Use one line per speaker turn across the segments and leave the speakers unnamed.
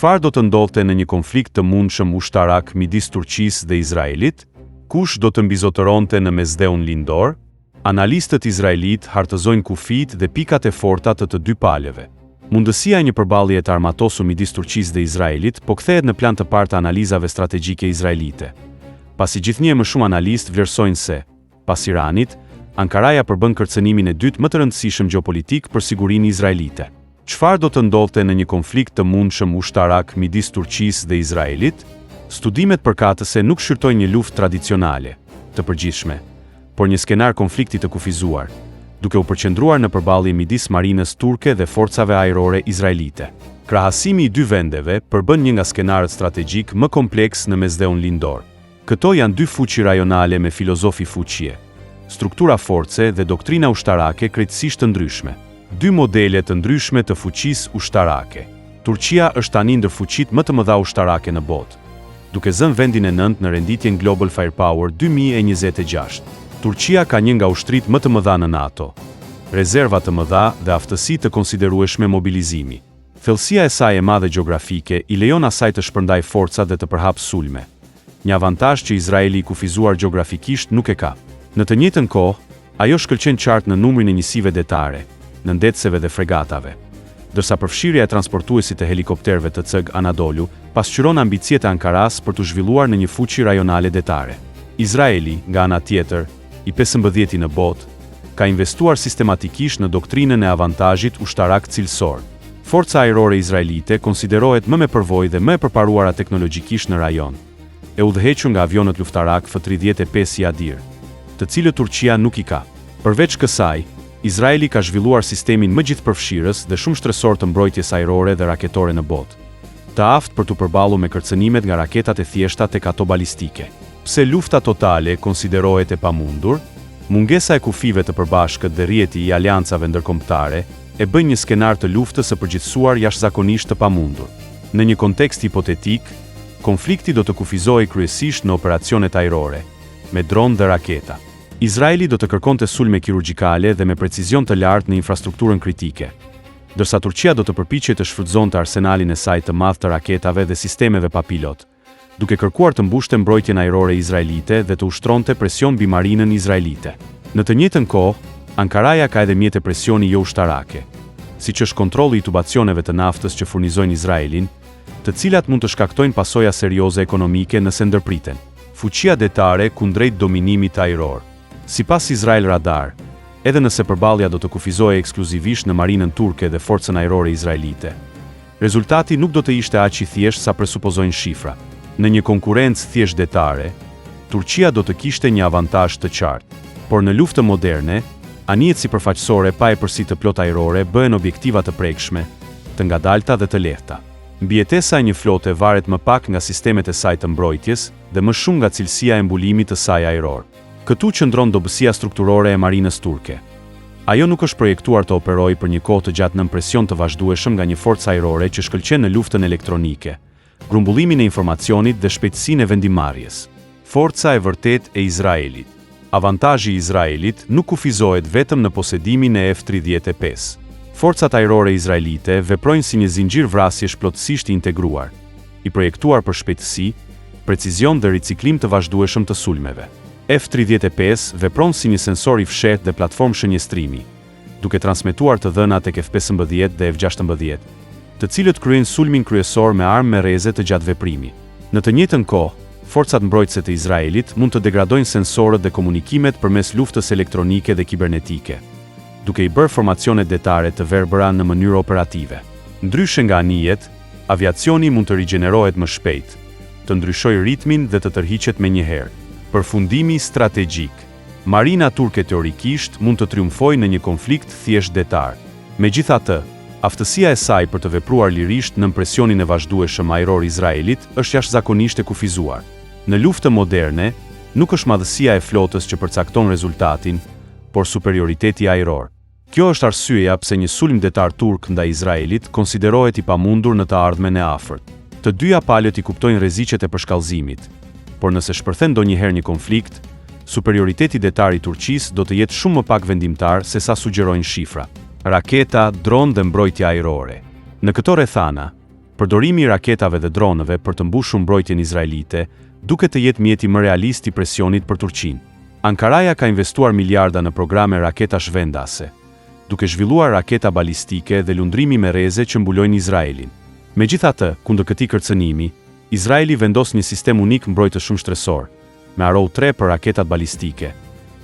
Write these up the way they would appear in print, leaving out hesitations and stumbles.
Çfarë do të ndodhte në një konflikt të mundshëm ushtarak midis Turqisë dhe Izraelit? Kush do të mbizotëronte në Mesdheun lindor? Analistët izraelit hartëzojnë kufijtë dhe pikat e forta të dy palëve. Mundësia e një përballje të armatosur midis Turqisë dhe Izraelit po kthehet në plan të parë të analizave strategjike izraelite. Pasi gjithnjë më shumë analistë vlerësojnë se, pas Iranit, Ankaraja përbën kërcënimin e dytë më të rëndësishëm gjeopolitik për sigurinë izraelite. Çfarë do të ndodhte në një konflikt të mundshëm ushtarak midis Turqisë dhe Izraelit? Studimet përkatëse nuk shqyrtojnë një luftë tradicionale, të përgjithshme, por një skenar konflikti të kufizuar, duke u përqendruar në përballje midis marinës turke dhe forcave ajrore izraelite. Krahasimi i dy vendeve përbën një nga skenarët strategjik më kompleks në Mesdheun lindor. Këto janë dy fuqi rajonale me filozofi fuqie, struktura force dhe doktrina ushtarake krejtësisht të ndryshme. Dy modele të ndryshme të fuqisë ushtarake. Turqia është tani ndër fuqitë më të mëdha ushtarake në botë, duke zënë vendin e 9 në renditjen Global Firepower 2026. Turqia ka një nga ushtritë më të mëdha në NATO, rezerva të mëdha dhe aftësi të konsiderueshme mobilizimi. Thellësia e saj e madhe gjeografike i lejon asaj të shpërndajë forca dhe të përhapë sulme. Një avantazh që Izraeli i kufizuar gjeografikisht nuk e ka. Në të njëjtën kohë, ajo shkëlqen qartë në numrin e njësive detare, në ndetëseve dhe fregatave, dërsa përfshirja e transportuesit të helikopterëve të CG Anadolu pasqyron ambicjet e Ankaras për të zhvilluar në një fuqi rajonale detare. Izraeli, nga ana tjetër, i 15-ti në botë, ka investuar sistematikisht në doktrinën e avantazhit ushtarak cilësor. Forca ajrore izraelite konsiderohet më me përvojë dhe më e përparuara teknologjikisht në rajon, e udhëhequr nga avionët luftarak F-35 Yadir, të cilët Turqia nuk i ka. Përveç kësaj, Izraeli ka zhvilluar sistemin më gjithëpërfshirës dhe shumë shtresor të mbrojtjes ajrore dhe raketore në botë, të aftë për të përballur me kërcënimet nga raketat e thjeshta tek ato balistike. Pse lufta totale konsiderohet e pamundur? Mungesa e kufive të përbashkët dhe rrjeti i aleancave ndërkombëtare e bën një skenar të luftës së përgjithësuar jashtëzakonisht të pamundur. Në një kontekst hipotetik, konflikti do të kufizohej kryesisht në operacionet ajrore, me dronë dhe raketa. Izraeli do të kërkonte sulme kirurgjikale dhe me precizion të lartë në infrastrukturën kritike, ndërsa Turqia do të përpiqej të shfrytëzonte arsenalin e saj të madh të raketave dhe sistemeve pa pilot, duke kërkuar të mbushte mbrojtjen ajrore izraelite dhe të ushtronte presion mbi marinën izraelite. Në të njëjtën kohë, Ankaraja ka edhe mjete presioni jo ushtarake, siç është kontrolli i tubacioneve të naftës që furnizojnë Izraelin, të cilat mund të shkaktojnë pasoja serioze ekonomike nëse ndërpriten. Fuqia detare kundrejt dominimit ajror. Sipas Izrael Radar, edhe nëse përballja do të kufizohej ekskluzivisht në marinën turke dhe forcën ajrore izraelite, rezultati nuk do të ishte aq i thjeshtë sa presupozojnë shifrat. Në një konkurrencë thjesht detare, Turqia do të kishte një avantazh të qartë, por në luftën moderne, anijet sipërfaqësore pa epërsi të plot ajrore bëhen objektiva të prekshme, të ngadalta dhe të lehta. Mbijetesa e një flote varet më pak nga sistemet e saj të mbrojtjes dhe më shumë nga cilësia e mbulimit të saj ajror. Këtu qëndron dobësia strukturore e marinës turke. Ajo nuk është projektuar të operojë për një kohë të gjatë nën presion të vazhdueshëm nga një forcë ajrore që shkëlqen në luftën elektronike, grumbullimin e informacionit dhe shpejtësinë e vendimarrjes. Forca e vërtetë e Izraelit. Avantazhi i Izraelit nuk kufizohet vetëm në posedimin e F-35. Forcat ajrore izraelite veprojnë si një zinxhir vrasjesh plotësisht i integruar, i projektuar për shpejtësi, precizion dhe riciklim të vazhdueshëm të sulmeve. F-35 vepron si një sensor i fshehtë dhe platformë shënjestrimi, duke transmetuar të dhënat tek F-15 dhe F-16, të cilët kryejnë sulmin kryesor me armë me rreze të gjatë veprimi. Në të njëjtën kohë, forcat mbrojtëse të Izraelit mund të degradojnë sensorët dhe komunikimet përmes luftës elektronike dhe kibernetike, duke i bërë formacionet detare të verbëra në mënyrë operative. Ndryshe nga anijet, aviacioni mund të rigjenerohet më shpejt, të ndryshojë ritmin dhe të tërhiqet menjëherë. Përfundimi strategjik. Marina turke teorikisht mund të triumfojë në një konflikt thjesht detar. Megjithatë, aftësia e saj për të vepruar lirisht nën presionin e vazhdueshëm ajror Izraelit është jashtëzakonisht e kufizuar. Në luftën moderne, nuk është madhësia e flotës që përcakton rezultatin, por superioriteti ajror. Kjo është arsyeja pse një sulm detar turk ndaj Izraelit konsiderohet i pamundur në të ardhmen e afërt. Të dyja palët i kuptojnë rreziqet e përshkallëzimit, por nëse shpërthen ndonjëherë një konflikt, superioriteti detar i Turqisë do të jetë shumë më pak vendimtar se sa sugjerojnë shifrat. Raketa, dronë dhe mbrojtja ajrore. Në këto rrethana, Përdorimi i raketave dhe dronëve për të mbushur mbrojtjen izraelite duket të jetë mjeti më realist i presionit për Turqinë. Ankaraja ka investuar miliarda në programe raketash vendase, duke zhvilluar raketa balistike dhe lundrimi me reze që mbulojnë Izraelin. Megjithatë, kundër këtij kërcënimi, Izraeli vendos një sistem unik mbrojtës shumë shtresor, me Arrow 3 për raketat balistike,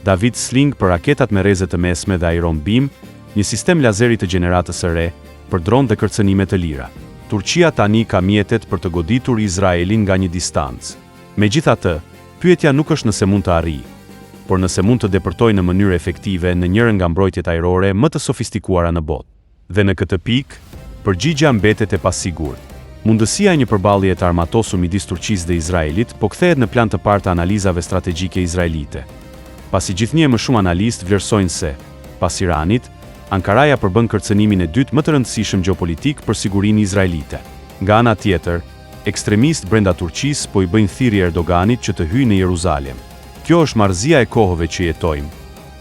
David Sling për raketat me reze të mesme dhe Iron Beam, një sistem lazeri të gjeneratës së re për dronë dhe kërcënime të lira. Turqia tani ka mjetet për të goditur Izraelin nga një distancë. Megjithatë, pyetja nuk është nëse mund të arrijë, por nëse mund të depërtojë në mënyrë efektive në njërin nga mbrojtjet ajrore më të sofistikuara në botë. Dhe në këtë pikë, përgjigjja mbetet e pasigurt. Mundësia e një përballje të armatosur midis Turqisë dhe Izraelit po kthehet në plan të parë të analizave strategjike izraelite. Pasi gjithnjë më shumë analistë vlerësojnë se, pas Iranit, Ankaraja përbën kërcënimin e dytë më të rëndësishëm gjeopolitik për sigurinë izraelite. Nga ana tjetër, ekstremistë brenda Turqisë po i bëjnë thirrje Erdoganit që të hyjë në Jeruzalem. Kjo është marrëzia e kohëve që jetojmë,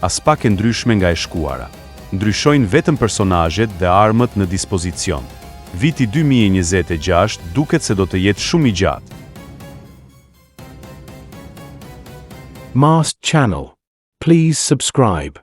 as pak e ndryshme nga e shkuara. Ndryshojnë vetëm personazhet dhe armët në dispozicion. Viti 2026 duket se do të jetë shumë i gjatë.
Mast Channel. Please subscribe.